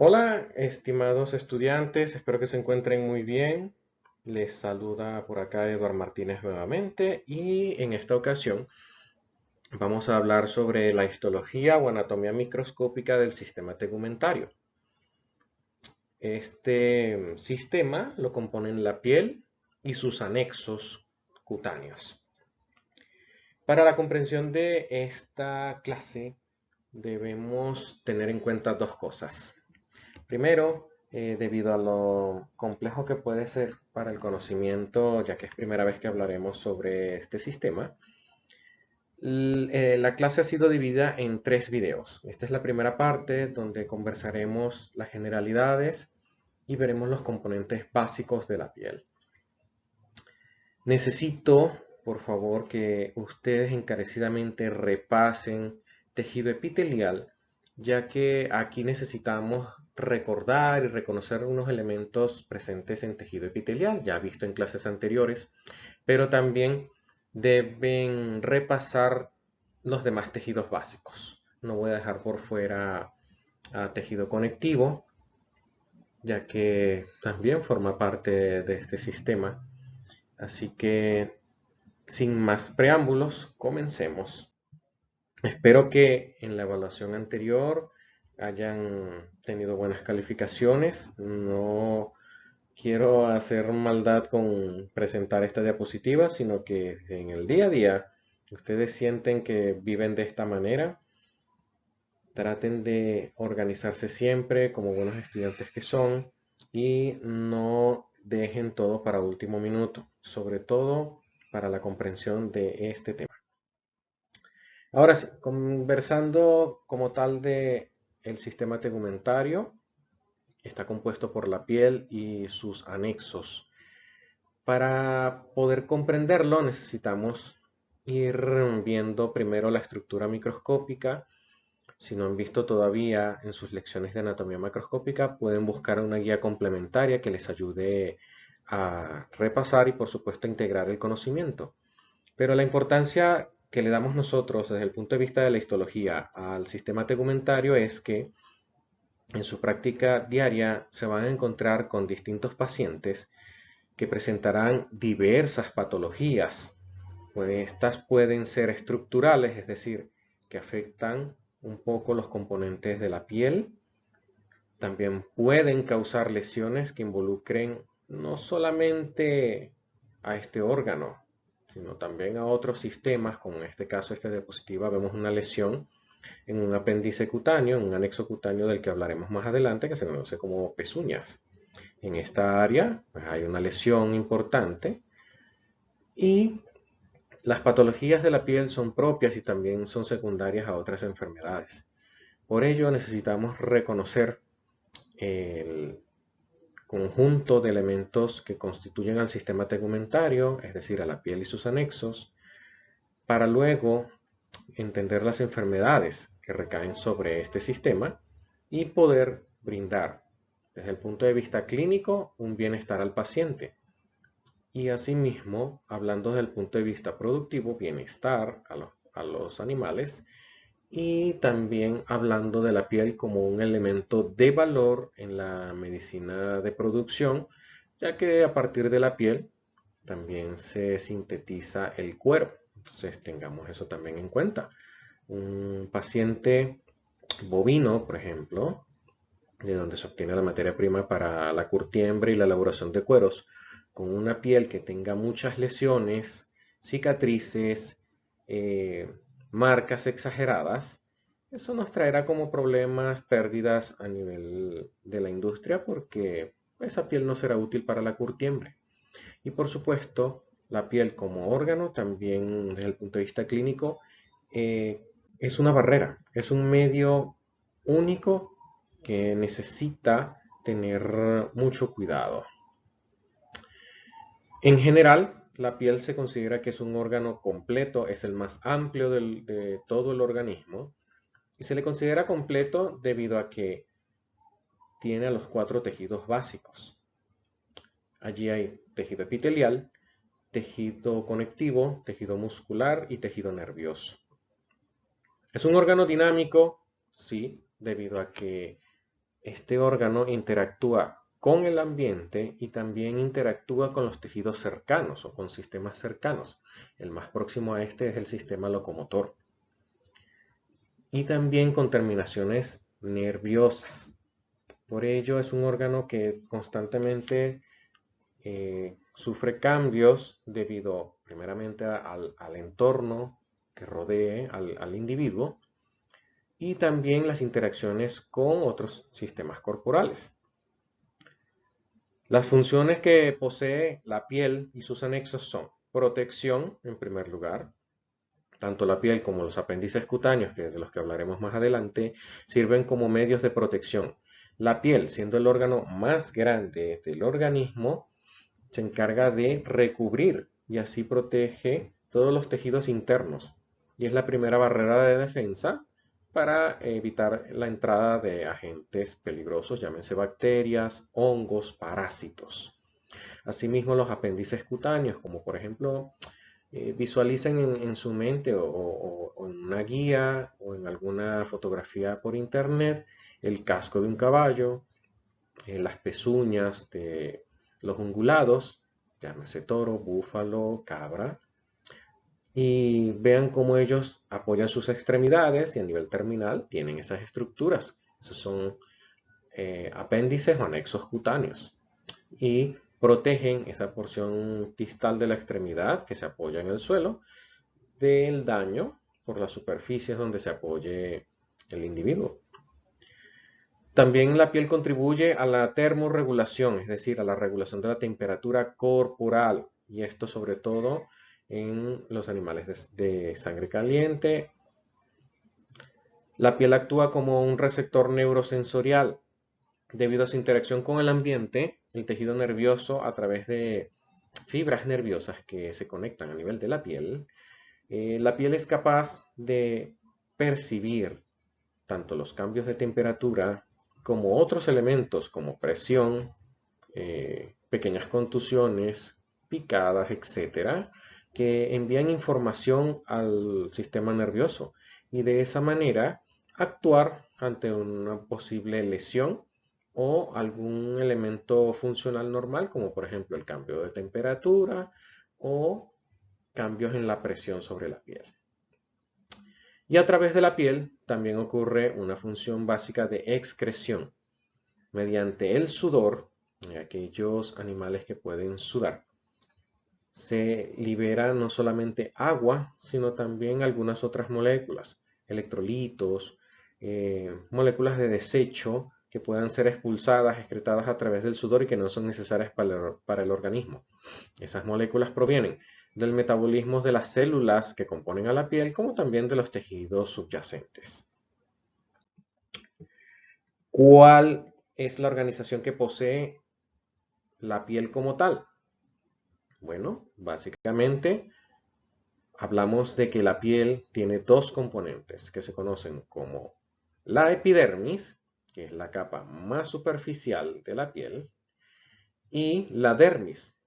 Hola, estimados estudiantes, espero que se encuentren muy bien. Les saluda por acá Eduardo Martínez nuevamente y en esta ocasión vamos a hablar sobre la histología o anatomía microscópica del sistema tegumentario. Este sistema lo componen la piel y sus anexos cutáneos. Para la comprensión de esta clase debemos tener en cuenta dos cosas. Primero, debido a lo complejo que puede ser para el conocimiento, ya que es primera vez que hablaremos sobre este sistema, la clase ha sido dividida en tres videos. Esta es la primera parte donde conversaremos las generalidades y veremos los componentes básicos de la piel. Necesito, por favor, que ustedes encarecidamente repasen tejido epitelial, ya que aquí necesitamos recordar y reconocer unos elementos presentes en tejido epitelial, ya visto en clases anteriores, pero también deben repasar los demás tejidos básicos. No voy a dejar por fuera a tejido conectivo, ya que también forma parte de este sistema. Así que sin más preámbulos, comencemos. Espero que en la evaluación anterior hayan tenido buenas calificaciones. No quiero hacer maldad con presentar esta diapositiva, sino que en el día a día ustedes sienten que viven de esta manera. Traten de organizarse siempre como buenos estudiantes que son y no dejen todo para último minuto, sobre todo para la comprensión de este tema. Ahora sí, conversando como tal de el sistema tegumentario, está compuesto por la piel y sus anexos. Para poder comprenderlo necesitamos ir viendo primero la estructura microscópica. Si no han visto todavía en sus lecciones de anatomía macroscópica, pueden buscar una guía complementaria que les ayude a repasar y por supuesto a integrar el conocimiento. Pero la importancia que le damos nosotros desde el punto de vista de la histología al sistema tegumentario es que en su práctica diaria se van a encontrar con distintos pacientes que presentarán diversas patologías. Pues estas pueden ser estructurales, es decir, que afectan un poco los componentes de la piel. También pueden causar lesiones que involucren no solamente a este órgano, sino también a otros sistemas, como en este caso esta diapositiva vemos una lesión en un apéndice cutáneo, en un anexo cutáneo del que hablaremos más adelante, que se conoce como pezuñas. En esta área pues, hay una lesión importante y las patologías de la piel son propias y también son secundarias a otras enfermedades. Por ello necesitamos reconocer el conjunto de elementos que constituyen al sistema tegumentario, es decir, a la piel y sus anexos, para luego entender las enfermedades que recaen sobre este sistema y poder brindar, desde el punto de vista clínico, un bienestar al paciente. Y asimismo, hablando desde el punto de vista productivo, bienestar a los animales y también hablando de la piel como un elemento de valor en la medicina de producción, ya que a partir de la piel también se sintetiza el cuero. Entonces tengamos eso también en cuenta. Un paciente bovino, por ejemplo, de donde se obtiene la materia prima para la curtiembre y la elaboración de cueros, con una piel que tenga muchas lesiones, cicatrices, eh, marcas exageradas, eso nos traerá como problemas, pérdidas a nivel de la industria porque esa piel no será útil para la curtiembre. Y por supuesto, la piel como órgano, también desde el punto de vista clínico, eh, es una barrera, es un medio único que necesita tener mucho cuidado. En general, la piel se considera que es un órgano completo, es el más amplio de todo el organismo y se le considera completo debido a que tiene a los cuatro tejidos básicos. Allí hay tejido epitelial, tejido conectivo, tejido muscular y tejido nervioso. Es un órgano dinámico, sí, debido a que este órgano interactúa con el ambiente y también interactúa con los tejidos cercanos o con sistemas cercanos. El más próximo a este es el sistema locomotor. Y también con terminaciones nerviosas. Por ello es un órgano que constantemente sufre cambios debido primeramente al entorno que rodee al individuo y también las interacciones con otros sistemas corporales. Las funciones que posee la piel y sus anexos son protección, en primer lugar. Tanto la piel como los apéndices cutáneos, que de los que hablaremos más adelante, sirven como medios de protección. La piel, siendo el órgano más grande del organismo, se encarga de recubrir y así protege todos los tejidos internos. Y es la primera barrera de defensa para evitar la entrada de agentes peligrosos, llámense bacterias, hongos, parásitos. Asimismo, los apéndices cutáneos, como por ejemplo, visualicen en su mente o en una guía o en alguna fotografía por internet el casco de un caballo, las pezuñas de los ungulados, llámese toro, búfalo, cabra, y vean cómo ellos apoyan sus extremidades y a nivel terminal tienen esas estructuras. Esos son apéndices o anexos cutáneos y protegen esa porción distal de la extremidad que se apoya en el suelo del daño por las superficies donde se apoye el individuo. También la piel contribuye a la termorregulación, es decir, a la regulación de la temperatura corporal, y esto sobre todo en los animales de sangre caliente. La piel actúa como un receptor neurosensorial. Debido a su interacción con el ambiente, el tejido nervioso a través de fibras nerviosas que se conectan a nivel de la piel es capaz de percibir tanto los cambios de temperatura como otros elementos como presión, pequeñas contusiones, picadas, etcétera, que envían información al sistema nervioso y de esa manera actuar ante una posible lesión o algún elemento funcional normal, como por ejemplo el cambio de temperatura o cambios en la presión sobre la piel. Y a través de la piel también ocurre una función básica de excreción. Mediante el sudor, aquellos animales que pueden sudar, se libera no solamente agua, sino también algunas otras moléculas, electrolitos, moléculas de desecho que puedan ser expulsadas, excretadas a través del sudor y que no son necesarias para el organismo. Esas moléculas provienen del metabolismo de las células que componen a la piel, como también de los tejidos subyacentes. ¿Cuál es la organización que posee la piel como tal? Bueno, básicamente hablamos de que la piel tiene dos componentes que se conocen como la epidermis, que es la capa más superficial de la piel, y la dermis,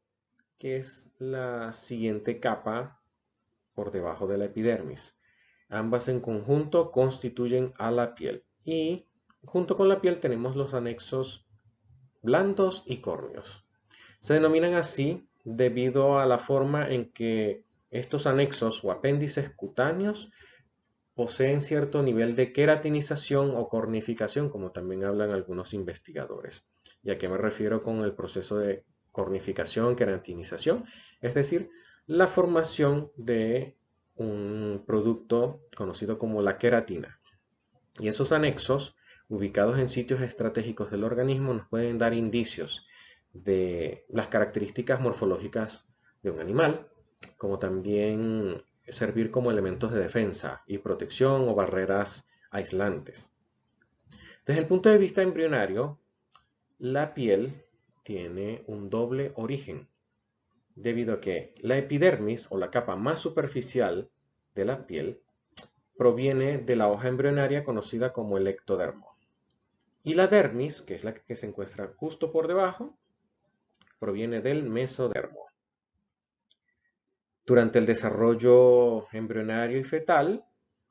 que es la siguiente capa por debajo de la epidermis. Ambas en conjunto constituyen a la piel y junto con la piel tenemos los anexos blandos y córneos. Se denominan así debido a la forma en que estos anexos o apéndices cutáneos poseen cierto nivel de queratinización o cornificación, como también hablan algunos investigadores. ¿Y a qué me refiero con el proceso de cornificación, queratinización? Es decir, la formación de un producto conocido como la queratina. Y esos anexos, ubicados en sitios estratégicos del organismo, nos pueden dar indicios de las características morfológicas de un animal, como también servir como elementos de defensa y protección o barreras aislantes. Desde el punto de vista embrionario, la piel tiene un doble origen, debido a que la epidermis o la capa más superficial de la piel proviene de la hoja embrionaria conocida como el ectodermo. Y la dermis, que es la que se encuentra justo por debajo, proviene del mesodermo. Durante el desarrollo embrionario y fetal,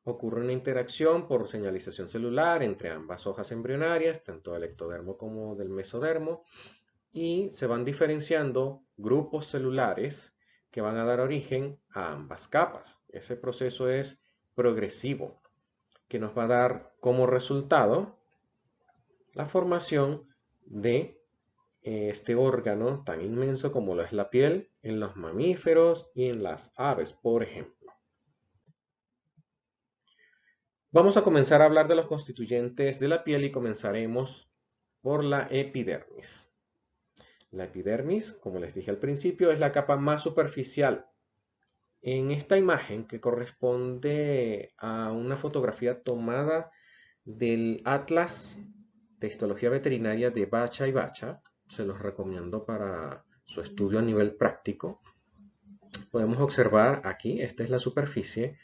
ocurre una interacción por señalización celular entre ambas hojas embrionarias, tanto del ectodermo como del mesodermo, y se van diferenciando grupos celulares que van a dar origen a ambas capas. Ese proceso es progresivo, que nos va a dar como resultado la formación de este órgano tan inmenso como lo es la piel en los mamíferos y en las aves, por ejemplo. Vamos a comenzar a hablar de los constituyentes de la piel y comenzaremos por la epidermis. La epidermis, como les dije al principio, es la capa más superficial. En esta imagen, que corresponde a una fotografía tomada del Atlas de Histología Veterinaria de Bacha y Bacha, se los recomiendo para su estudio a nivel práctico, podemos observar aquí, esta es la superficie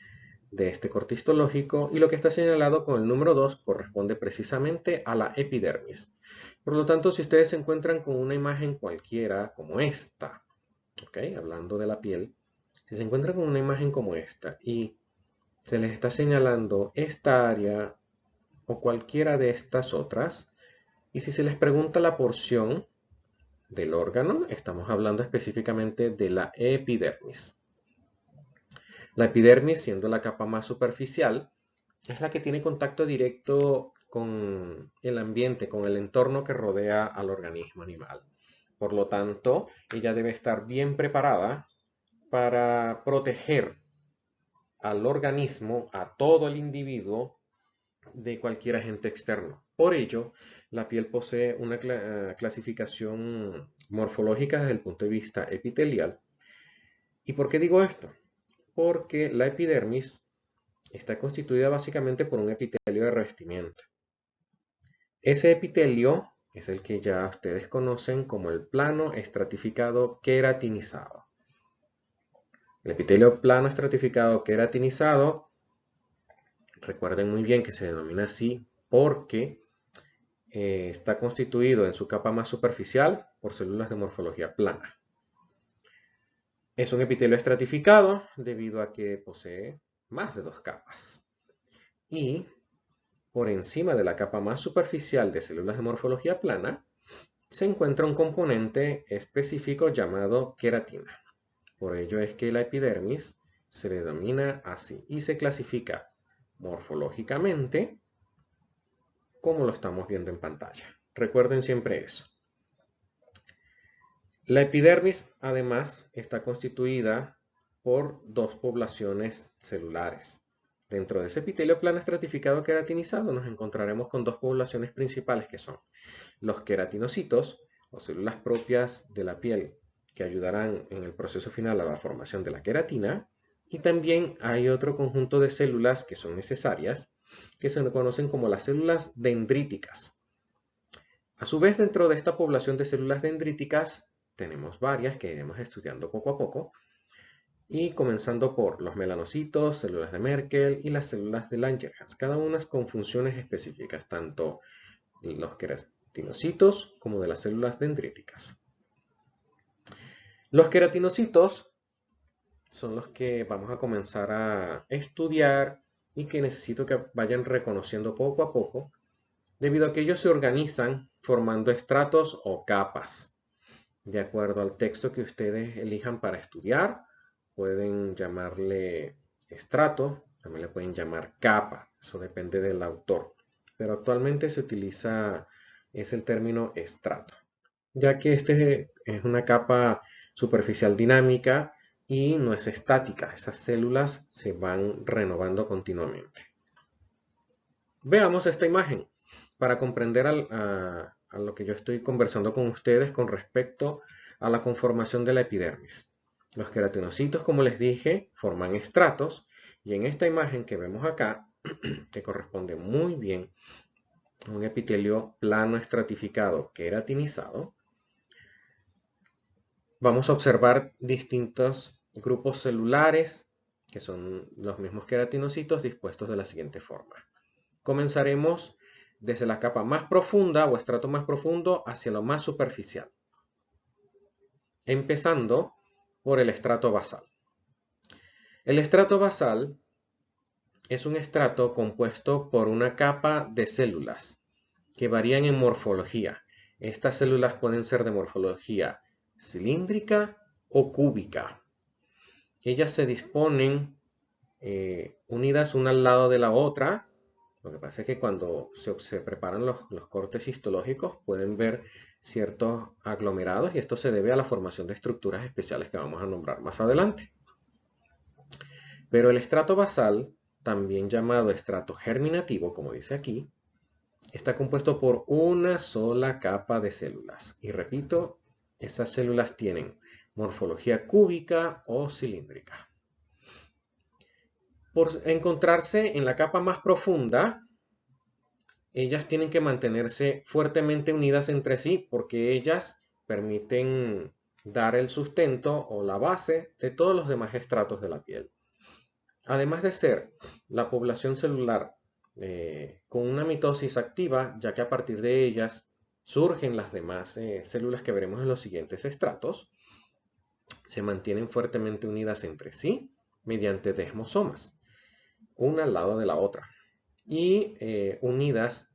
de este corte histológico y lo que está señalado con el número 2 corresponde precisamente a la epidermis. Por lo tanto, si ustedes se encuentran con una imagen cualquiera como esta, hablando de la piel, si se encuentran con una imagen como esta y se les está señalando esta área o cualquiera de estas otras, y si se les pregunta la porción del órgano, estamos hablando específicamente de la epidermis. La epidermis, siendo la capa más superficial, es la que tiene contacto directo con el ambiente, con el entorno que rodea al organismo animal. Por lo tanto, ella debe estar bien preparada para proteger al organismo, a todo el individuo, de cualquier agente externo. Por ello, la piel posee una clasificación morfológica desde el punto de vista epitelial. ¿Y por qué digo esto? Porque la epidermis está constituida básicamente por un epitelio de revestimiento. Ese epitelio es el que ya ustedes conocen como el plano estratificado queratinizado. El epitelio plano estratificado queratinizado, recuerden muy bien que se denomina así porque está constituido en su capa más superficial por células de morfología plana. Es un epitelio estratificado debido a que posee más de 2 capas. Y por encima de la capa más superficial de células de morfología plana se encuentra un componente específico llamado queratina. Por ello es que la epidermis se le denomina así y se clasifica morfológicamente como lo estamos viendo en pantalla. Recuerden siempre eso. La epidermis, además, está constituida por 2 poblaciones celulares. Dentro de ese epitelio plano estratificado queratinizado nos encontraremos con 2 poblaciones principales que son los queratinocitos, o células propias de la piel que ayudarán en el proceso final a la formación de la queratina, y también hay otro conjunto de células que son necesarias, que se conocen como las células dendríticas. A su vez, dentro de esta población de células dendríticas tenemos varias que iremos estudiando poco a poco, y comenzando por los melanocitos, células de Merkel y las células de Langerhans, cada una con funciones específicas, tanto los queratinocitos como de las células dendríticas. Los queratinocitos son los que vamos a comenzar a estudiar y que necesito que vayan reconociendo poco a poco, debido a que ellos se organizan formando estratos o capas. De acuerdo al texto que ustedes elijan para estudiar, pueden llamarle estrato, también le pueden llamar capa, eso depende del autor. Pero actualmente se utiliza el término estrato, ya que este es una capa superficial dinámica y no es estática, esas células se van renovando continuamente. Veamos esta imagen para comprender a lo que yo estoy conversando con ustedes con respecto a la conformación de la epidermis. Los queratinocitos, como les dije, forman estratos y en esta imagen que vemos acá, que corresponde muy bien a un epitelio plano estratificado queratinizado, vamos a observar distintos grupos celulares que son los mismos queratinocitos dispuestos de la siguiente forma. Comenzaremos desde la capa más profunda o estrato más profundo hacia lo más superficial, empezando por el estrato basal. El estrato basal es un estrato compuesto por una capa de células que varían en morfología. Estas células pueden ser de morfología cilíndrica o cúbica. Ellas se disponen unidas una al lado de la otra. Lo que pasa es que cuando se preparan los cortes histológicos pueden ver ciertos aglomerados y esto se debe a la formación de estructuras especiales que vamos a nombrar más adelante. Pero el estrato basal, también llamado estrato germinativo, como dice aquí, está compuesto por una sola capa de células. Y repito, esas células tienen morfología cúbica o cilíndrica. Por encontrarse en la capa más profunda, ellas tienen que mantenerse fuertemente unidas entre sí porque ellas permiten dar el sustento o la base de todos los demás estratos de la piel. Además de ser la población celular con una mitosis activa, ya que a partir de ellas surgen las demás células que veremos en los siguientes estratos, se mantienen fuertemente unidas entre sí mediante desmosomas, una al lado de la otra, y unidas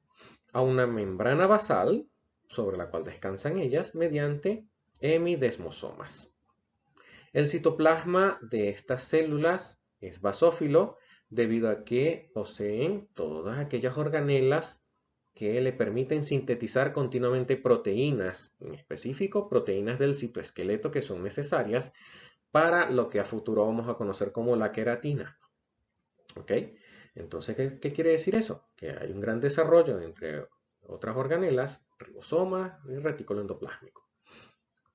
a una membrana basal sobre la cual descansan ellas mediante hemidesmosomas. El citoplasma de estas células es basófilo debido a que poseen todas aquellas organelas que le permiten sintetizar continuamente proteínas, en específico proteínas del citoesqueleto que son necesarias para lo que a futuro vamos a conocer como la queratina. ¿Ok? Entonces, ¿qué quiere decir eso? Que hay un gran desarrollo entre otras organelas, ribosomas y retículo endoplásmico.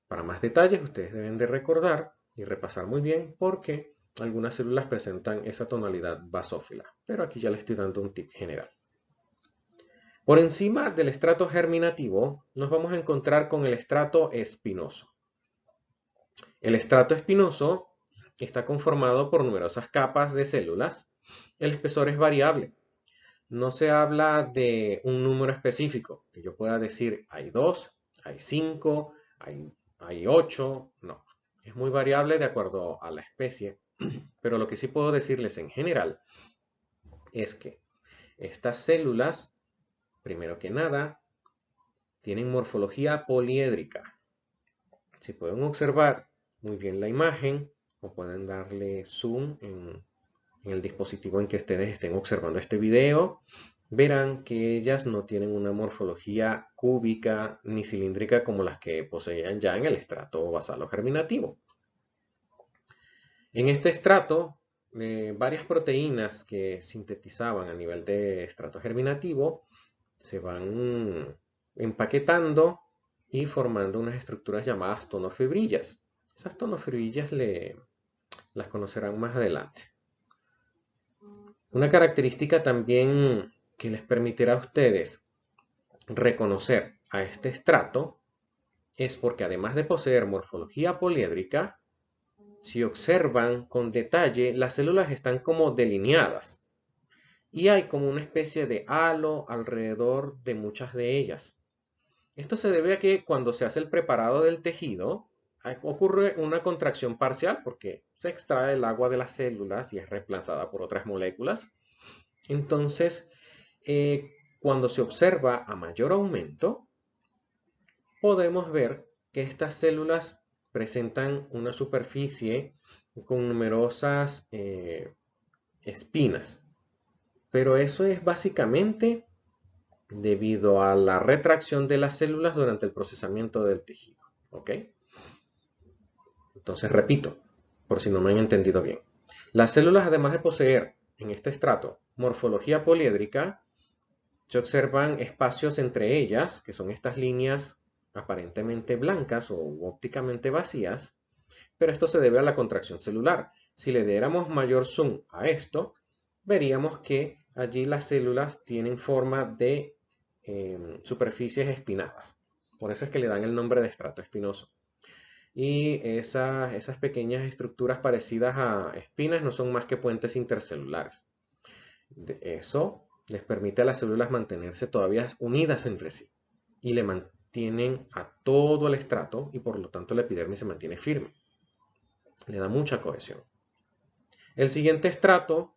Para más detalles, ustedes deben de recordar y repasar muy bien porque algunas células presentan esa tonalidad basófila, pero aquí ya les estoy dando un tip general. Por encima del estrato germinativo nos vamos a encontrar con el estrato espinoso. El estrato espinoso está conformado por numerosas capas de células. El espesor es variable. No se habla de un número específico, que yo pueda decir hay 2, hay 5, hay 8, no. Es muy variable de acuerdo a la especie, pero lo que sí puedo decirles en general es que estas células, primero que nada, tienen morfología poliédrica. Si pueden observar muy bien la imagen, o pueden darle zoom en el dispositivo en que ustedes estén observando este video, verán que ellas no tienen una morfología cúbica ni cilíndrica como las que poseían ya en el estrato basal o germinativo. En este estrato, varias proteínas que sintetizaban a nivel de estrato germinativo se van empaquetando y formando unas estructuras llamadas tonofibrillas. Esas tonofibrillas las conocerán más adelante. Una característica también que les permitirá a ustedes reconocer a este estrato es porque además de poseer morfología poliédrica, si observan con detalle, las células están como delineadas y hay como una especie de halo alrededor de muchas de ellas. Esto se debe a que cuando se hace el preparado del tejido, ocurre una contracción parcial porque se extrae el agua de las células y es reemplazada por otras moléculas. Entonces, cuando se observa a mayor aumento, podemos ver que estas células presentan una superficie con numerosas espinas. Pero eso es básicamente debido a la retracción de las células durante el procesamiento del tejido. ¿Ok? Entonces repito, por si no me han entendido bien. Las células, además de poseer en este estrato morfología poliédrica, se observan espacios entre ellas, que son estas líneas aparentemente blancas o ópticamente vacías, pero esto se debe a la contracción celular. Si le diéramos mayor zoom a esto, veríamos que allí las células tienen forma de superficies espinadas. Por eso es que le dan el nombre de estrato espinoso. Y esas pequeñas estructuras parecidas a espinas no son más que puentes intercelulares. Eso les permite a las células mantenerse todavía unidas entre sí y le mantienen a todo el estrato y por lo tanto la epidermis se mantiene firme. Le da mucha cohesión. El siguiente estrato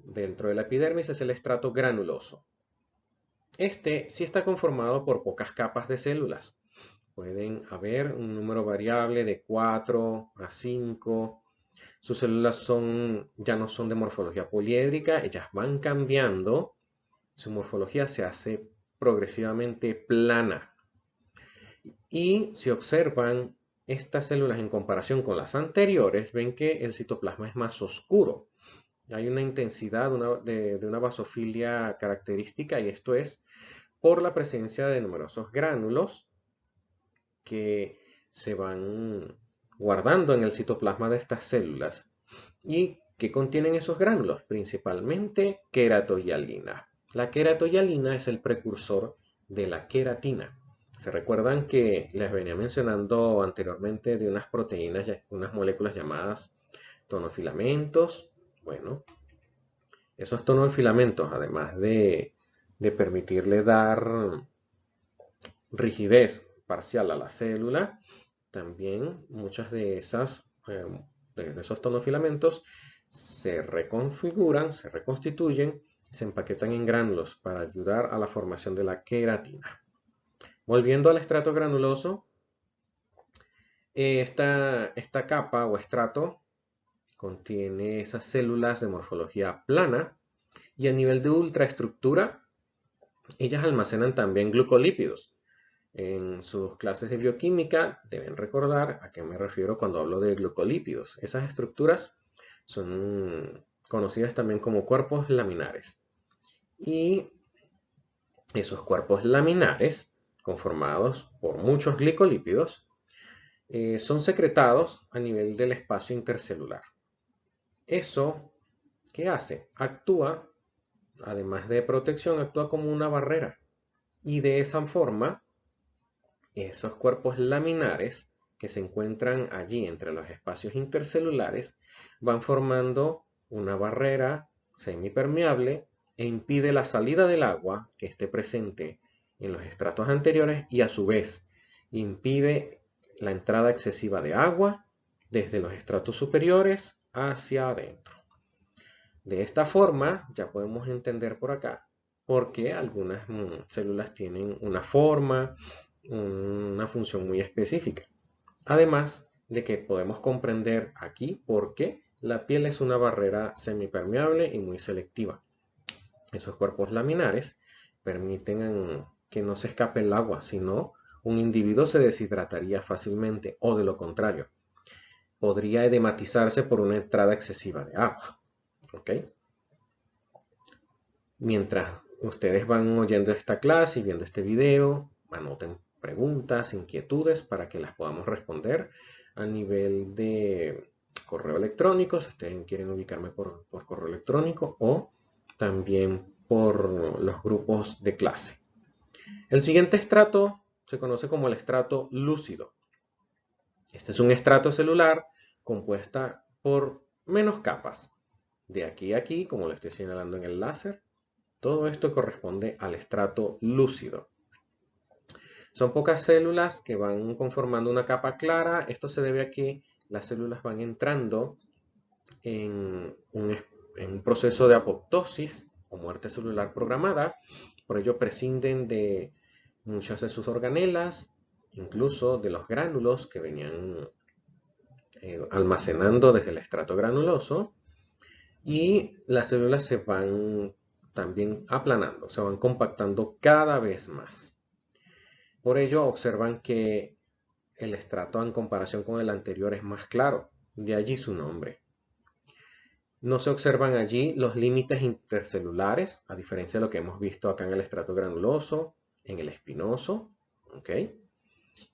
dentro de la epidermis es el estrato granuloso. Este sí está conformado por pocas capas de células. Pueden haber un número variable de 4 a 5. Sus células ya no son de morfología poliédrica, ellas van cambiando. Su morfología se hace progresivamente plana. Y si observan estas células en comparación con las anteriores, ven que el citoplasma es más oscuro. Hay una intensidad de una basofilia característica, y esto es por la presencia de numerosos gránulos que se van guardando en el citoplasma de estas células. ¿Y qué contienen esos gránulos? Principalmente queratohialina. La queratohialina es el precursor de la queratina. ¿Se recuerdan que les venía mencionando anteriormente de unas proteínas, unas moléculas llamadas tonofilamentos? Bueno, esos tonofilamentos, además de permitirle dar rigidez parcial a la célula, también muchas de esos tonofilamentos se reconfiguran, se reconstituyen, se empaquetan en gránulos para ayudar a la formación de la queratina. Volviendo al estrato granuloso, esta capa o estrato contiene esas células de morfología plana, y a nivel de ultraestructura, ellas almacenan también glucolípidos. En sus clases de bioquímica deben recordar a qué me refiero cuando hablo de glucolípidos. Esas estructuras son conocidas también como cuerpos laminares. Y esos cuerpos laminares, conformados por muchos glicolípidos, son secretados a nivel del espacio intercelular. ¿Eso qué hace? Actúa, además de protección, actúa como una barrera. Y de esa forma, esos cuerpos laminares que se encuentran allí entre los espacios intercelulares van formando una barrera semipermeable e impide la salida del agua que esté presente en los estratos anteriores, y a su vez impide la entrada excesiva de agua desde los estratos superiores hacia adentro. De esta forma ya podemos entender por acá por qué algunas células tienen una forma, una función muy específica. Además de que podemos comprender aquí por qué la piel es una barrera semipermeable y muy selectiva. Esos cuerpos laminares permiten que no se escape el agua, sino un individuo se deshidrataría fácilmente, o de lo contrario, podría edematizarse por una entrada excesiva de agua. ¿Ok? Mientras ustedes van oyendo esta clase y viendo este video, anoten preguntas, inquietudes para que las podamos responder a nivel de correo electrónico, si ustedes quieren ubicarme por correo electrónico, o también por los grupos de clase. El siguiente estrato se conoce como el estrato lúcido. Este es un estrato celular compuesta por menos capas. De aquí a aquí, como lo estoy señalando en el láser, todo esto corresponde al estrato lúcido. Son pocas células que van conformando una capa clara. Esto se debe a que las células van entrando en un proceso de apoptosis o muerte celular programada. Por ello prescinden de muchas de sus organelas, incluso de los gránulos que venían almacenando desde el estrato granuloso, y las células se van también aplanando, se van compactando cada vez más. Por ello observan que el estrato en comparación con el anterior es más claro, de allí su nombre. No se observan allí los límites intercelulares, a diferencia de lo que hemos visto acá en el estrato granuloso, en el espinoso, ¿ok?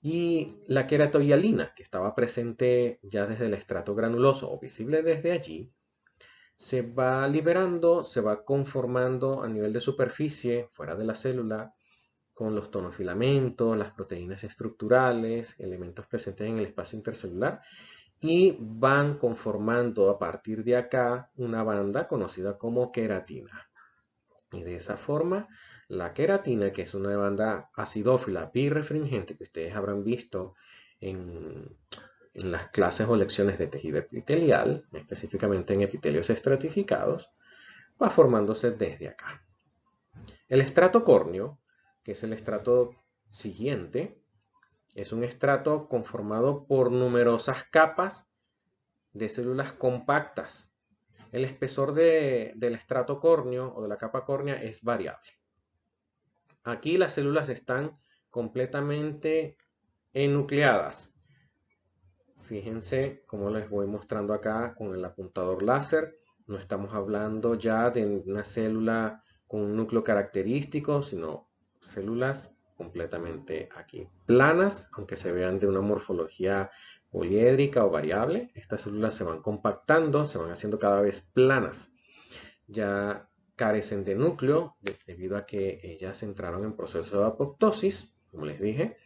Y la queratohialina, que estaba presente ya desde el estrato granuloso o visible desde allí, se va liberando, se va conformando a nivel de superficie, fuera de la célula, con los tonofilamentos, las proteínas estructurales, elementos presentes en el espacio intercelular, y van conformando a partir de acá una banda conocida como queratina. Y de esa forma, la queratina, que es una banda acidófila birrefringente que ustedes habrán visto en las clases o lecciones de tejido epitelial, específicamente en epitelios estratificados, va formándose desde acá. El estrato córneo, que es el estrato siguiente, es un estrato conformado por numerosas capas de células compactas. El espesor del estrato córneo o de la capa córnea es variable. Aquí las células están completamente enucleadas. Fíjense cómo les voy mostrando acá con el apuntador láser. No estamos hablando ya de una célula con un núcleo característico, sino células completamente aquí planas, aunque se vean de una morfología poliédrica o variable. Estas células se van compactando, se van haciendo cada vez planas. Ya carecen de núcleo debido a que ellas entraron en proceso de apoptosis, como les dije,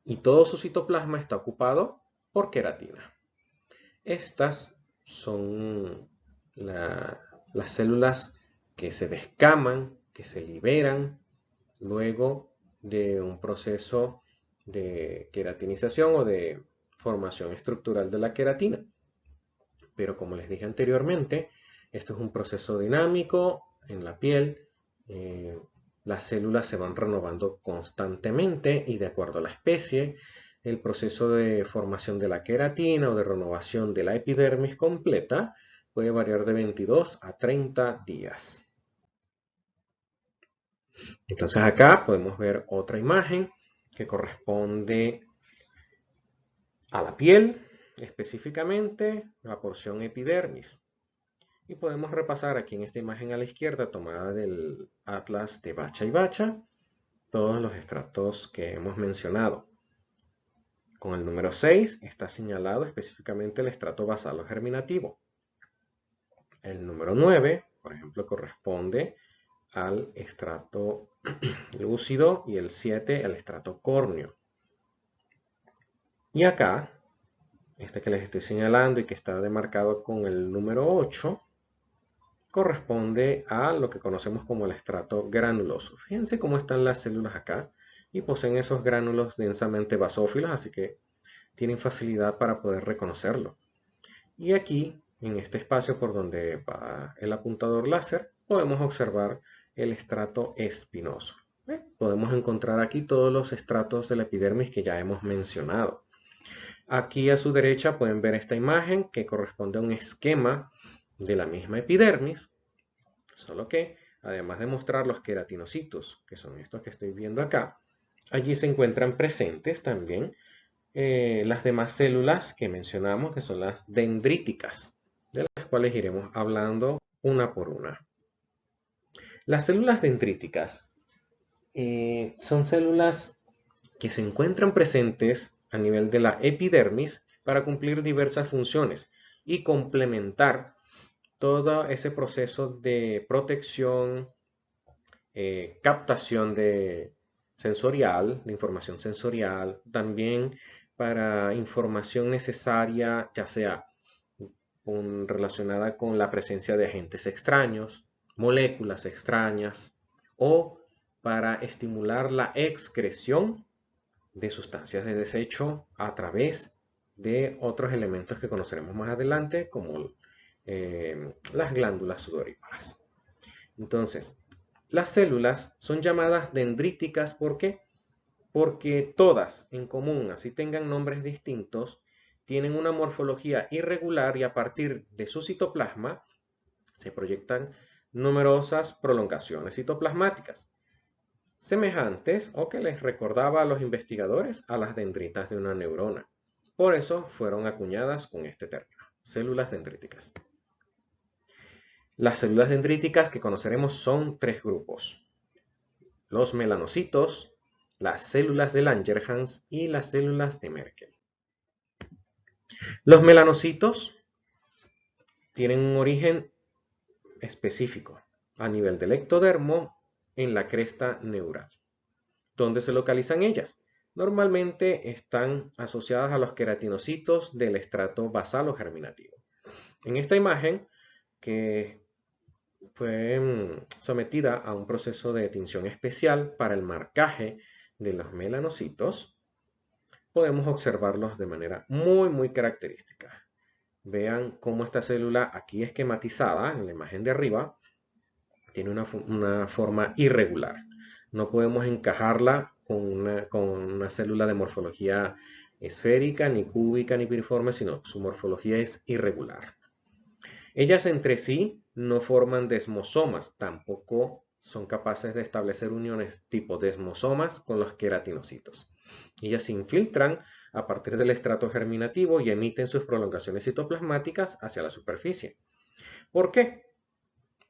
y todo su citoplasma está ocupado por queratina. Estas son las células que se descaman, que se liberan luego de un proceso de queratinización o de formación estructural de la queratina. Pero como les dije anteriormente, esto es un proceso dinámico en la piel. Las células se van renovando constantemente y de acuerdo a la especie, el proceso de formación de la queratina o de renovación de la epidermis completa puede variar de 22 a 30 días. Entonces acá podemos ver otra imagen que corresponde a la piel, específicamente la porción epidermis. Y podemos repasar aquí en esta imagen a la izquierda tomada del atlas de Bacha y Bacha todos los estratos que hemos mencionado. Con el número 6 está señalado específicamente el estrato basalo germinativo. El número 9, por ejemplo, corresponde al estrato lúcido y el 7 al estrato córneo. Y acá, este que les estoy señalando y que está demarcado con el número 8, corresponde a lo que conocemos como el estrato granuloso. Fíjense cómo están las células acá y poseen esos gránulos densamente basófilos, así que tienen facilidad para poder reconocerlo. Y aquí, en este espacio por donde va el apuntador láser, podemos observar el estrato espinoso. Podemos encontrar aquí todos los estratos de la epidermis que ya hemos mencionado. Aquí a su derecha pueden ver esta imagen que corresponde a un esquema de la misma epidermis, solo que además de mostrar los queratinocitos, que son estos que estoy viendo acá, allí se encuentran presentes también las demás células que mencionamos, que son las dendríticas, de las cuales iremos hablando una por una. Las células dendríticas son células que se encuentran presentes a nivel de la epidermis para cumplir diversas funciones y complementar todo ese proceso de protección, captación sensorial, de información sensorial, también para información necesaria, ya sea relacionada con la presencia de agentes extraños, moléculas extrañas, o para estimular la excreción de sustancias de desecho a través de otros elementos que conoceremos más adelante, como las glándulas sudoríparas. Entonces, las células son llamadas dendríticas, ¿por qué? Porque todas en común, así tengan nombres distintos, tienen una morfología irregular y a partir de su citoplasma se proyectan numerosas prolongaciones citoplasmáticas, semejantes o que les recordaba a los investigadores a las dendritas de una neurona. Por eso fueron acuñadas con este término, células dendríticas. Las células dendríticas que conoceremos son tres grupos: los melanocitos, las células de Langerhans y las células de Merkel. Los melanocitos tienen un origen específico a nivel del ectodermo en la cresta neural. ¿Dónde se localizan ellas? Normalmente están asociadas a los queratinocitos del estrato basalo germinativo. En esta imagen, que fue sometida a un proceso de tinción especial para el marcaje de los melanocitos, podemos observarlos de manera muy característica. Vean cómo esta célula aquí esquematizada en la imagen de arriba tiene una forma irregular. No podemos encajarla con una célula de morfología esférica, ni cúbica, ni piriforme, sino su morfología es irregular. Ellas entre sí no forman desmosomas, tampoco son capaces de establecer uniones tipo desmosomas con los queratinocitos. Ellas se infiltran a partir del estrato germinativo y emiten sus prolongaciones citoplasmáticas hacia la superficie. ¿Por qué?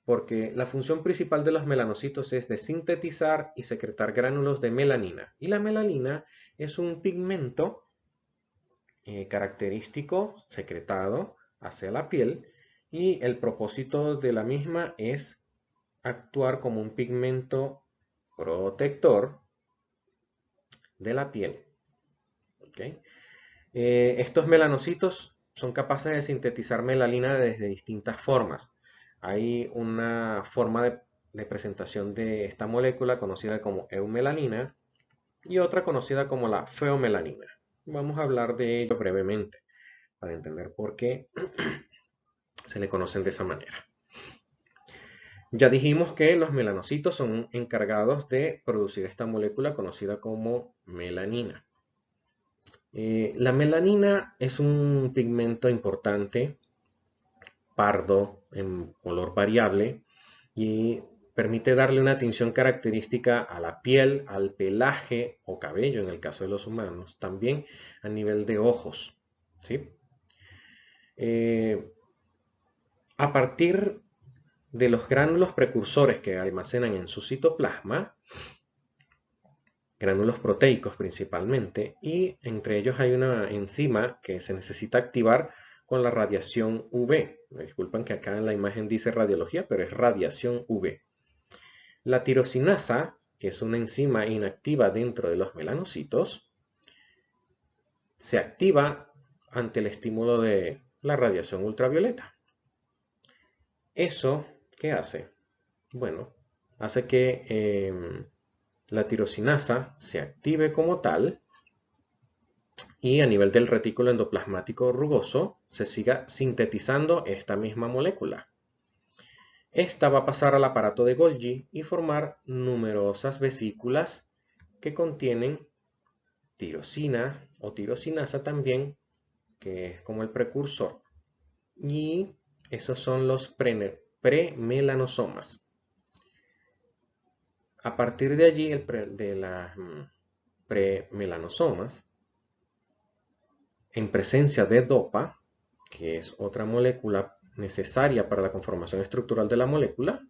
Porque la función principal de los melanocitos es de sintetizar y secretar gránulos de melanina. Y la melanina es un pigmento característico secretado hacia la piel y el propósito de la misma es actuar como un pigmento protector de la piel. ¿Okay? Estos melanocitos son capaces de sintetizar melanina desde distintas formas. Hay una forma de presentación de esta molécula conocida como eumelanina y otra conocida como la feomelanina. Vamos a hablar de ello brevemente para entender por qué se le conocen de esa manera. Ya dijimos que los melanocitos son encargados de producir esta molécula conocida como melanina. La melanina es un pigmento importante, pardo, en color variable, y permite darle una tinción característica a la piel, al pelaje o cabello en el caso de los humanos, también a nivel de ojos. ¿Sí? A partir de los gránulos precursores que almacenan en su citoplasma, gránulos proteicos principalmente, y entre ellos hay una enzima que se necesita activar con la radiación UV. Me disculpan que acá en la imagen dice radiología, pero es radiación UV. La tirosinasa, que es una enzima inactiva dentro de los melanocitos, se activa ante el estímulo de la radiación ultravioleta. ¿Eso qué hace? Bueno, hace que la tirosinasa se active como tal y a nivel del retículo endoplasmático rugoso se siga sintetizando esta misma molécula. Esta va a pasar al aparato de Golgi y formar numerosas vesículas que contienen tirosina o tirosinasa también, que es como el precursor. Y esos son los premelanosomas. A partir de allí, de las premelanosomas, en presencia de dopa, que es otra molécula necesaria para la conformación estructural de la molécula,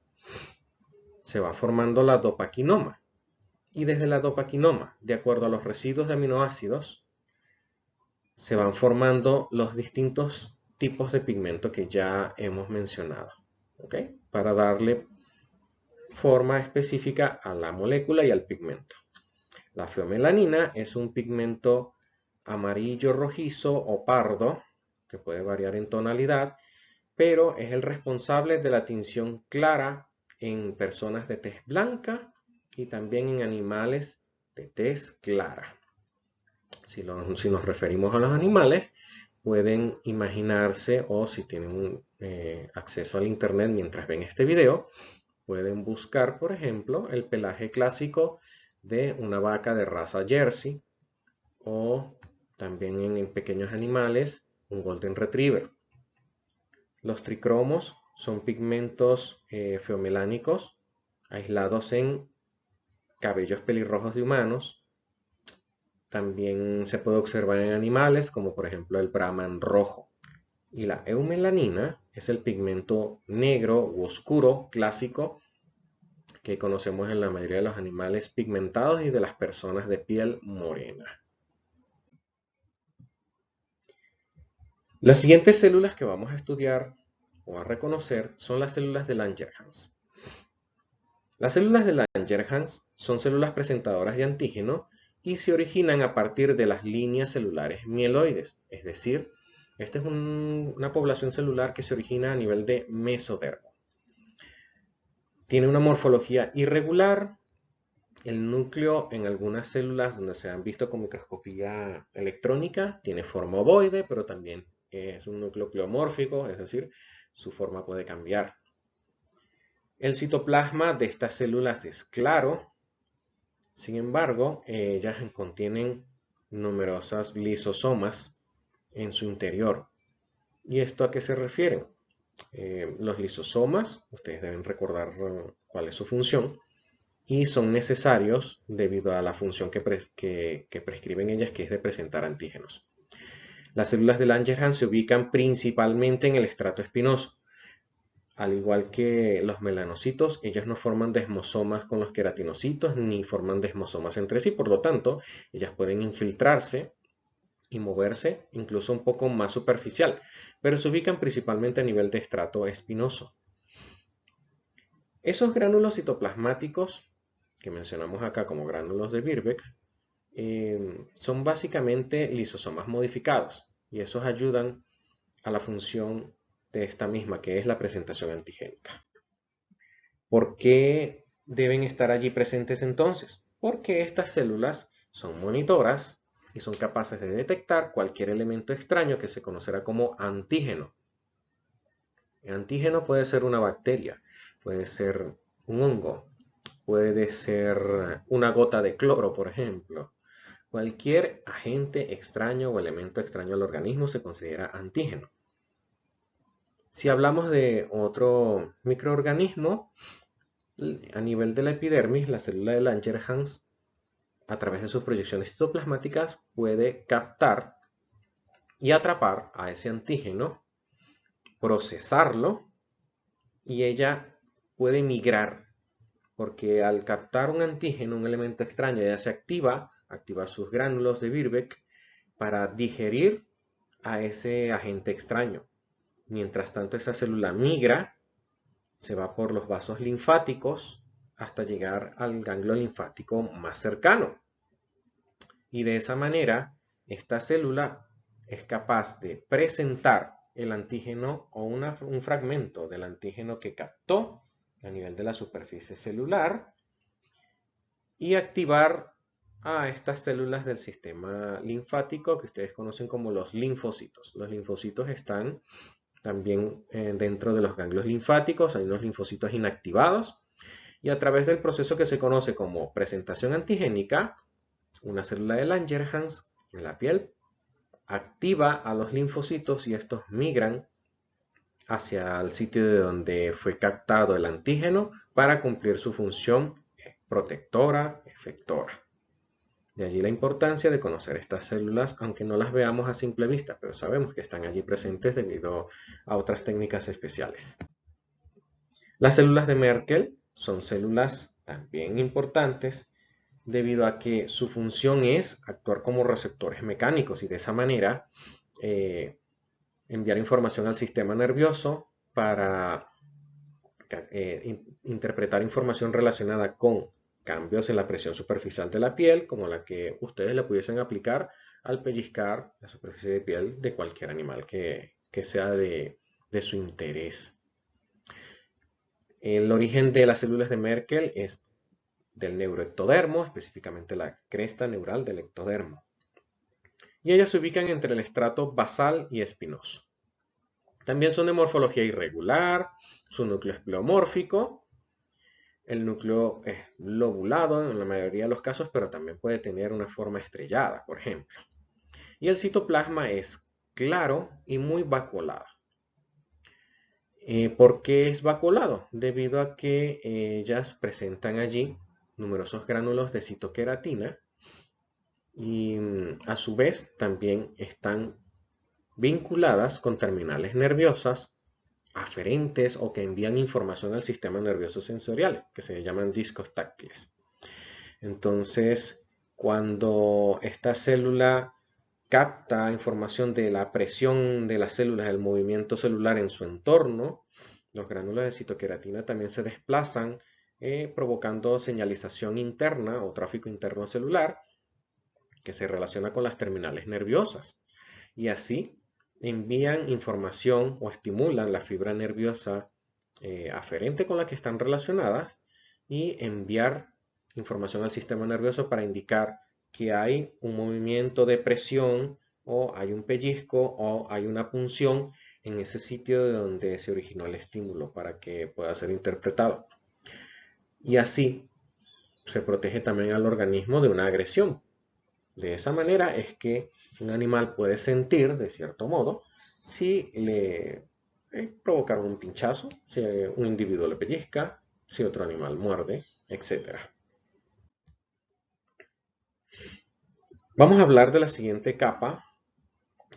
se va formando la dopaquinoma. Y desde la dopaquinoma, de acuerdo a los residuos de aminoácidos, se van formando los distintos tipos de pigmento que ya hemos mencionado, ¿ok? Para darle forma específica a la molécula y al pigmento. La feomelanina es un pigmento amarillo, rojizo o pardo, que puede variar en tonalidad, pero es el responsable de la tinción clara en personas de tez blanca y también en animales de tez clara. Si nos referimos a los animales, pueden imaginarse o si tienen acceso al internet mientras ven este video, pueden buscar, por ejemplo, el pelaje clásico de una vaca de raza Jersey o también en pequeños animales, un Golden Retriever. Los tricromos son pigmentos feomelánicos aislados en cabellos pelirrojos de humanos. También se puede observar en animales como por ejemplo el brahman rojo. Y la eumelanina es el pigmento negro u oscuro clásico que conocemos en la mayoría de los animales pigmentados y de las personas de piel morena. Las siguientes células que vamos a estudiar o a reconocer son las células de Langerhans. Las células de Langerhans son células presentadoras de antígeno y se originan a partir de las líneas celulares mieloides, es decir, esta es una población celular que se origina a nivel de mesodermo. Tiene una morfología irregular. El núcleo en algunas células donde se han visto con microscopía electrónica tiene forma ovoide, pero también es un núcleo pleomórfico, es decir, su forma puede cambiar. El citoplasma de estas células es claro, sin embargo, ellas contienen numerosas lisosomas en su interior. ¿Y esto a qué se refiere? Los lisosomas, ustedes deben recordar cuál es su función, y son necesarios debido a la función que prescriben ellas, que es de presentar antígenos. Las células de Langerhans se ubican principalmente en el estrato espinoso. Al igual que los melanocitos, ellos no forman desmosomas con los queratinocitos ni forman desmosomas entre sí, por lo tanto, ellas pueden infiltrarse y moverse incluso un poco más superficial, pero se ubican principalmente a nivel de estrato espinoso. Esos gránulos citoplasmáticos que mencionamos acá como gránulos de Birbeck son básicamente lisosomas modificados y esos ayudan a la función de esta misma, que es la presentación antigénica. ¿Por qué deben estar allí presentes entonces? Porque estas células son monitoras y son capaces de detectar cualquier elemento extraño que se conocerá como antígeno. El antígeno puede ser una bacteria, puede ser un hongo, puede ser una gota de cloro, por ejemplo. Cualquier agente extraño o elemento extraño al organismo se considera antígeno. Si hablamos de otro microorganismo, a nivel de la epidermis, la célula de Langerhans, a través de sus proyecciones citoplasmáticas, puede captar y atrapar a ese antígeno, procesarlo, y ella puede migrar, porque al captar un antígeno, un elemento extraño, ella se activa sus gránulos de Birbeck para digerir a ese agente extraño. Mientras tanto, esa célula migra, se va por los vasos linfáticos hasta llegar al ganglio linfático más cercano. Y de esa manera, esta célula es capaz de presentar el antígeno o un fragmento del antígeno que captó a nivel de la superficie celular y activar a estas células del sistema linfático que ustedes conocen como los linfocitos. Los linfocitos están también dentro de los ganglios linfáticos, hay unos linfocitos inactivados y a través del proceso que se conoce como presentación antigénica, una célula de Langerhans en la piel activa a los linfocitos y estos migran hacia el sitio de donde fue captado el antígeno para cumplir su función protectora, efectora. De allí la importancia de conocer estas células, aunque no las veamos a simple vista, pero sabemos que están allí presentes debido a otras técnicas especiales. Las células de Merkel son células también importantes debido a que su función es actuar como receptores mecánicos y de esa manera enviar información al sistema nervioso para interpretar información relacionada con cambios en la presión superficial de la piel, como la que ustedes le pudiesen aplicar al pellizcar la superficie de piel de cualquier animal que sea de su interés. El origen de las células de Merkel es del neuroectodermo, específicamente la cresta neural del ectodermo. Y ellas se ubican entre el estrato basal y espinoso. También son de morfología irregular, su núcleo es pleomórfico, el núcleo es lobulado en la mayoría de los casos, pero también puede tener una forma estrellada, por ejemplo. Y el citoplasma es claro y muy vacuolado. ¿Por qué es vacuolado? Debido a que ellas presentan allí numerosos gránulos de citoqueratina y a su vez también están vinculadas con terminales nerviosas aferentes o que envían información al sistema nervioso sensorial, que se llaman discos táctiles. Entonces, cuando esta célula capta información de la presión de las células, del movimiento celular en su entorno, los gránulos de citoqueratina también se desplazan, provocando señalización interna o tráfico interno celular que se relaciona con las terminales nerviosas. Y así envían información o estimulan la fibra nerviosa aferente con la que están relacionadas y enviar información al sistema nervioso para indicar que hay un movimiento de presión o hay un pellizco o hay una punción en ese sitio de donde se originó el estímulo para que pueda ser interpretado. Y así se protege también al organismo de una agresión. De esa manera es que un animal puede sentir, de cierto modo, si le provocaron un pinchazo, si un individuo le pellizca, si otro animal muerde, etc. Vamos a hablar de la siguiente capa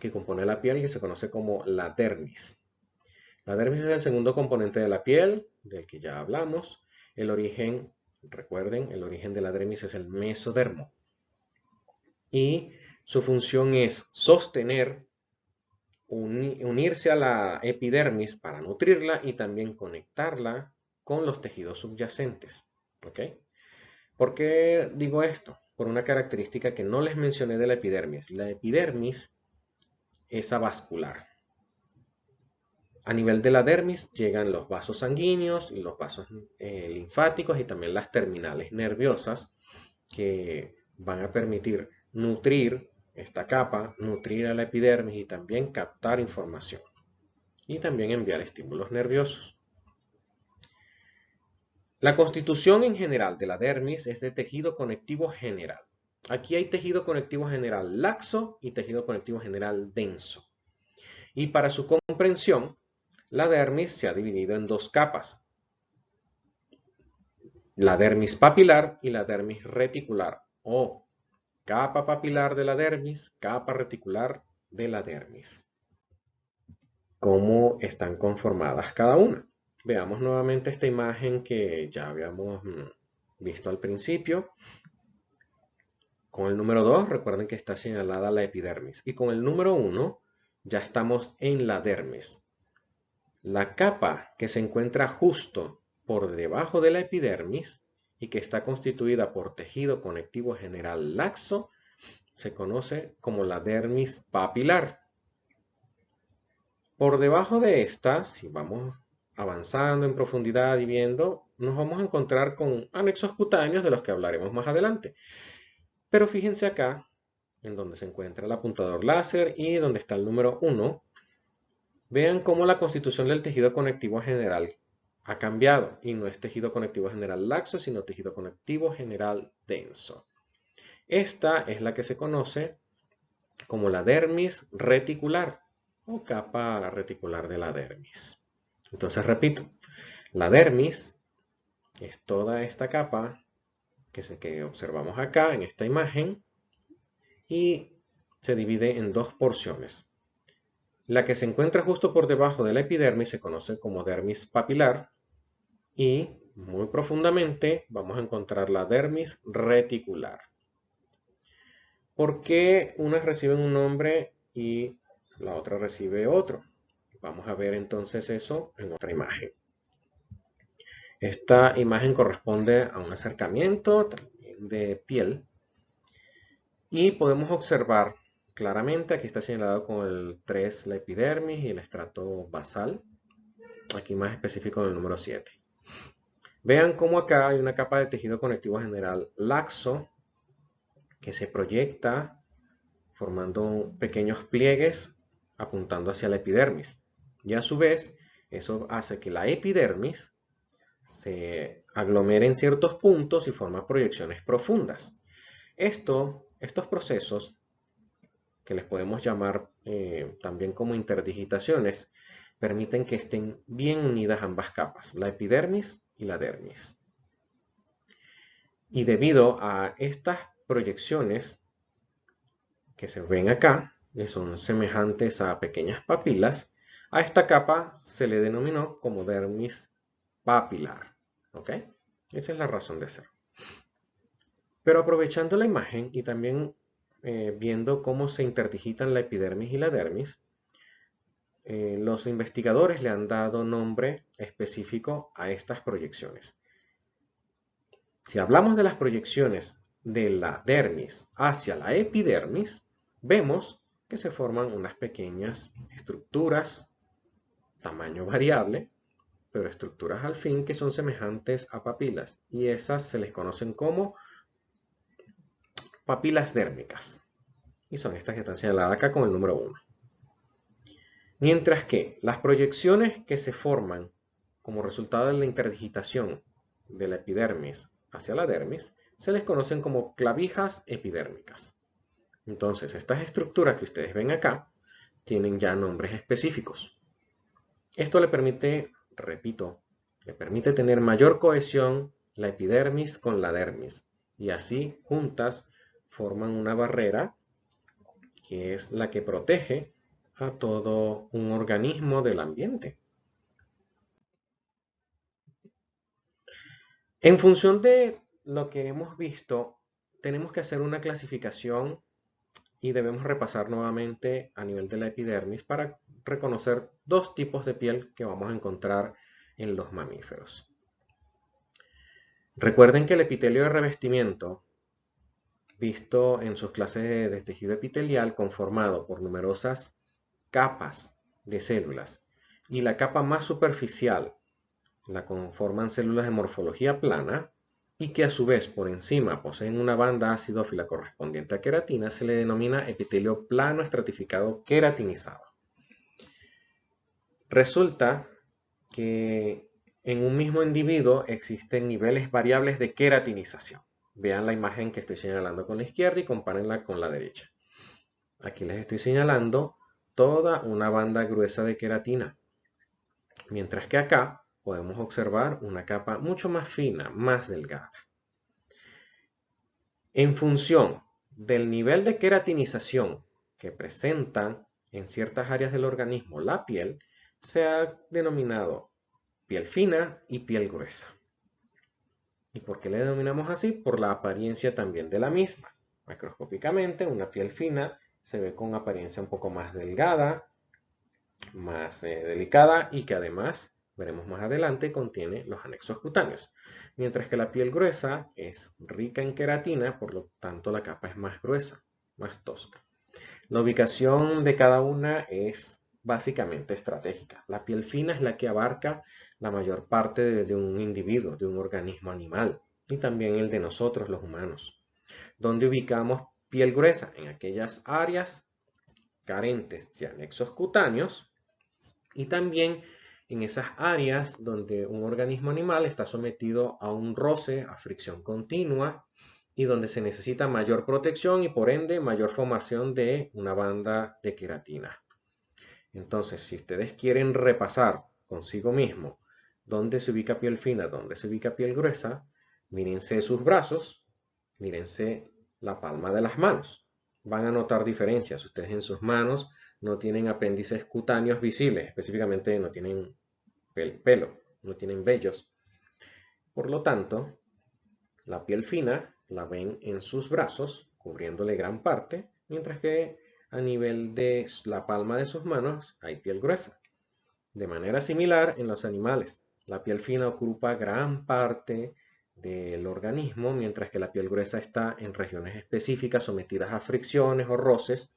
que compone la piel y que se conoce como la dermis. La dermis es el segundo componente de la piel, del que ya hablamos. El origen, recuerden, el origen de la dermis es el mesodermo. Y su función es sostener, unirse a la epidermis para nutrirla y también conectarla con los tejidos subyacentes. ¿Ok? ¿Por qué digo esto? Por una característica que no les mencioné de la epidermis. La epidermis es avascular. A nivel de la dermis llegan los vasos sanguíneos y los vasos linfáticos y también las terminales nerviosas que van a permitir nutrir esta capa, nutrir a la epidermis y también captar información y también enviar estímulos nerviosos. La constitución en general de la dermis es de tejido conectivo general. Aquí hay tejido conectivo general laxo y tejido conectivo general denso. Y para su comprensión, la dermis se ha dividido en dos capas, la dermis papilar y la dermis reticular, o capa papilar de la dermis, capa reticular de la dermis. ¿Cómo están conformadas cada una? Veamos nuevamente esta imagen que ya habíamos visto al principio. Con el número 2, recuerden que está señalada la epidermis. Y con el número 1, ya estamos en la dermis. La capa que se encuentra justo por debajo de la epidermis y que está constituida por tejido conectivo general laxo, se conoce como la dermis papilar. Por debajo de esta, si vamos avanzando en profundidad y viendo, nos vamos a encontrar con anexos cutáneos de los que hablaremos más adelante. Pero fíjense acá, en donde se encuentra el apuntador láser y donde está el número 1, vean cómo la constitución del tejido conectivo general ha cambiado y no es tejido conectivo general laxo, sino tejido conectivo general denso. Esta es la que se conoce como la dermis reticular o capa reticular de la dermis. Entonces repito, la dermis es toda esta capa que observamos acá en esta imagen y se divide en dos porciones. La que se encuentra justo por debajo de la epidermis se conoce como dermis papilar y muy profundamente vamos a encontrar la dermis reticular. ¿Por qué unas reciben un nombre y la otra recibe otro? Vamos a ver entonces eso en otra imagen. Esta imagen corresponde a un acercamiento también de piel y podemos observar claramente, aquí está señalado con el 3 la epidermis y el estrato basal, aquí más específico en el número 7. Vean cómo acá hay una capa de tejido conectivo general laxo que se proyecta formando pequeños pliegues apuntando hacia la epidermis. Y a su vez, eso hace que la epidermis se aglomere en ciertos puntos y forma proyecciones profundas. Estos procesos, que les podemos llamar también como interdigitaciones, permiten que estén bien unidas ambas capas, la epidermis y la dermis. Y debido a estas proyecciones que se ven acá, que son semejantes a pequeñas papilas, a esta capa se le denominó como dermis papilar. ¿Ok? Esa es la razón de ser. Pero aprovechando la imagen y también viendo cómo se interdigitan la epidermis y la dermis, los investigadores le han dado nombre específico a estas proyecciones. Si hablamos de las proyecciones de la dermis hacia la epidermis, vemos que se forman unas pequeñas estructuras, tamaño variable, pero estructuras al fin que son semejantes a papilas, y esas se les conocen como papilas dérmicas. y son estas que están señaladas acá con el número 1. Mientras que las proyecciones que se forman como resultado de la interdigitación de la epidermis hacia la dermis se les conocen como clavijas epidérmicas. Entonces, estas estructuras que ustedes ven acá tienen ya nombres específicos. Esto le permite, repito, le permite tener mayor cohesión la epidermis con la dermis, y así juntas forman una barrera que es la que protege a todo un organismo del ambiente. En función de lo que hemos visto, tenemos que hacer una clasificación y debemos repasar nuevamente a nivel de la epidermis para reconocer dos tipos de piel que vamos a encontrar en los mamíferos. Recuerden que el epitelio de revestimiento, visto en sus clases de tejido epitelial, conformado por numerosas capas de células, y la capa más superficial la conforman células de morfología plana, y que a su vez por encima poseen una banda acidófila correspondiente a queratina, se le denomina epitelio plano estratificado queratinizado. Resulta que en un mismo individuo existen niveles variables de queratinización. Vean la imagen que estoy señalando con la izquierda y compárenla con la derecha. Aquí les estoy señalando toda una banda gruesa de queratina, mientras que acá podemos observar una capa mucho más fina, más delgada. En función del nivel de queratinización que presentan en ciertas áreas del organismo la piel, se ha denominado piel fina y piel gruesa. ¿Y por qué le denominamos así? Por la apariencia también de la misma. Macroscópicamente, una piel fina se ve con apariencia un poco más delgada, más delicada, y que además, veremos más adelante, contiene los anexos cutáneos. Mientras que la piel gruesa es rica en queratina, por lo tanto la capa es más gruesa, más tosca. La ubicación de cada una es básicamente estratégica. La piel fina es la que abarca la mayor parte de un individuo, de un organismo animal, y también el de nosotros, los humanos. ¿Dónde ubicamos piel gruesa? En aquellas áreas carentes de anexos cutáneos, y también en esas áreas donde un organismo animal está sometido a un roce, a fricción continua, y donde se necesita mayor protección y por ende mayor formación de una banda de queratina. Entonces, si ustedes quieren repasar consigo mismo dónde se ubica piel fina, dónde se ubica piel gruesa, mírense sus brazos, mírense la palma de las manos. Van a notar diferencias. Ustedes en sus manos no tienen apéndices cutáneos visibles, específicamente no tienen pelo, no tienen vellos. Por lo tanto, la piel fina la ven en sus brazos, cubriéndole gran parte, mientras que a nivel de la palma de sus manos hay piel gruesa. De manera similar en los animales, la piel fina ocupa gran parte del organismo, mientras que la piel gruesa está en regiones específicas sometidas a fricciones o roces,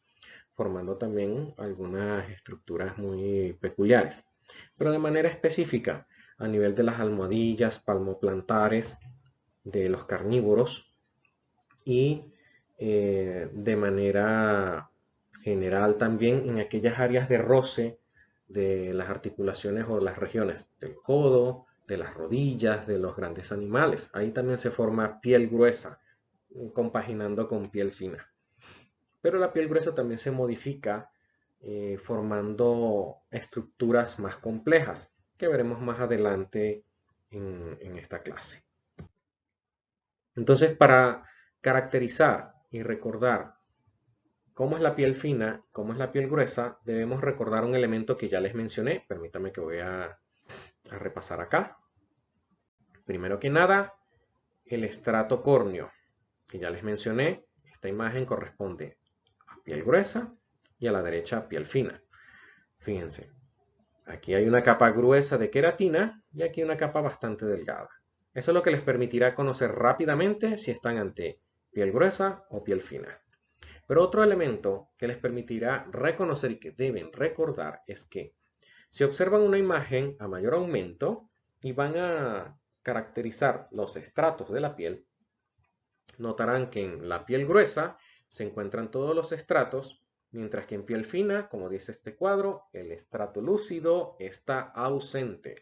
formando también algunas estructuras muy peculiares. Pero de manera específica, a nivel de las almohadillas palmoplantares de los carnívoros, y de manera general también en aquellas áreas de roce de las articulaciones o las regiones del codo, de las rodillas, de los grandes animales. Ahí también se forma piel gruesa, compaginando con piel fina. Pero la piel gruesa también se modifica formando estructuras más complejas, que veremos más adelante en esta clase. Entonces, para caracterizar y recordar cómo es la piel fina, cómo es la piel gruesa, debemos recordar un elemento que ya les mencioné. Permítame que voy a repasar acá. Primero que nada, el estrato córneo, que ya les mencioné. Esta imagen corresponde a piel gruesa y a la derecha piel fina. Fíjense, aquí hay una capa gruesa de queratina y aquí una capa bastante delgada. Eso es lo que les permitirá conocer rápidamente si están ante piel gruesa o piel fina. Pero otro elemento que les permitirá reconocer y que deben recordar es que si observan una imagen a mayor aumento y van a caracterizar los estratos de la piel, notarán que en la piel gruesa se encuentran todos los estratos, mientras que en piel fina, como dice este cuadro, el estrato lúcido está ausente.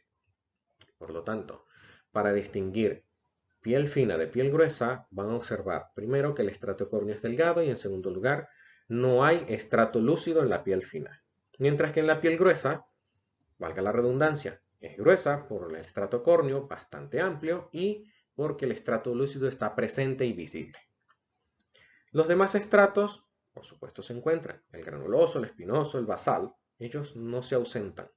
Por lo tanto, para distinguir piel fina de piel gruesa, van a observar primero que el estrato córneo es delgado y en segundo lugar, no hay estrato lúcido en la piel fina. Mientras que en la piel gruesa, valga la redundancia, es gruesa por el estrato córneo bastante amplio y porque el estrato lúcido está presente y visible. Los demás estratos, por supuesto, se encuentran. El granuloso, el espinoso, el basal, ellos no se ausentan.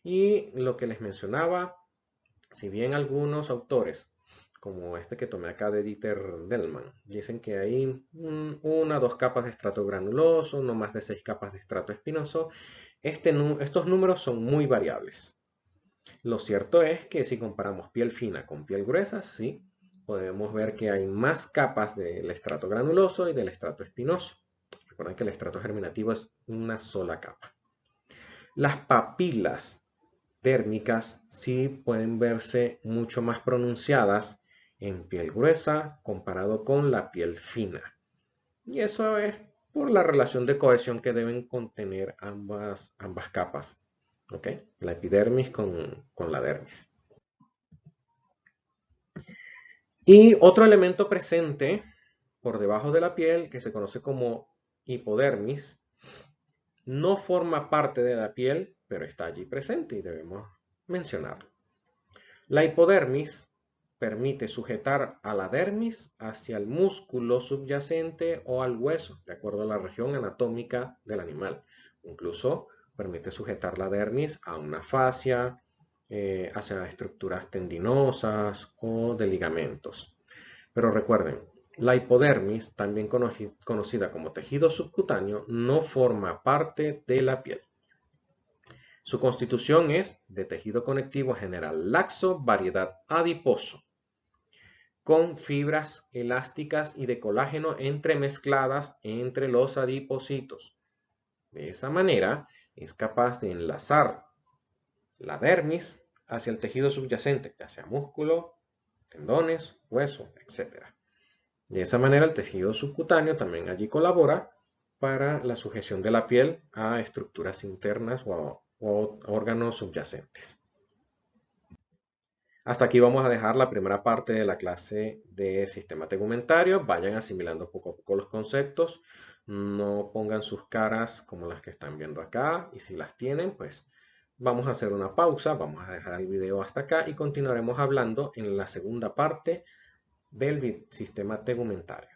Y lo que les mencionaba, si bien algunos autores, como este que tomé acá de Dieter Delman, dicen que hay una o dos capas de estrato granuloso, no más de 6 capas de estrato espinoso, estos números son muy variables. Lo cierto es que si comparamos piel fina con piel gruesa, sí, podemos ver que hay más capas del estrato granuloso y del estrato espinoso. Recuerden que el estrato germinativo es una sola capa. Las papilas dérmicas sí pueden verse mucho más pronunciadas en piel gruesa comparado con la piel fina. Y eso es por la relación de cohesión que deben contener ambas capas. ¿Ok? La epidermis con la dermis. Y otro elemento presente por debajo de la piel, que se conoce como hipodermis, no forma parte de la piel, pero está allí presente y debemos mencionarlo. La hipodermis permite sujetar a la dermis hacia el músculo subyacente o al hueso, de acuerdo a la región anatómica del animal. Incluso permite sujetar la dermis a una fascia, hacia estructuras tendinosas o de ligamentos. Pero recuerden, la hipodermis, también conocida como tejido subcutáneo, no forma parte de la piel. Su constitución es de tejido conectivo general laxo, variedad adiposo, con fibras elásticas y de colágeno entremezcladas entre los adipocitos. De esa manera, es capaz de enlazar la dermis hacia el tejido subyacente, ya sea músculo, tendones, hueso, etc. De esa manera, el tejido subcutáneo también allí colabora para la sujeción de la piel a estructuras internas o órganos subyacentes. Hasta aquí vamos a dejar la primera parte de la clase de sistema tegumentario. Vayan asimilando poco a poco los conceptos. No pongan sus caras como las que están viendo acá. Y si las tienen, pues vamos a hacer una pausa. Vamos a dejar el video hasta acá y continuaremos hablando en la segunda parte del sistema tegumentario.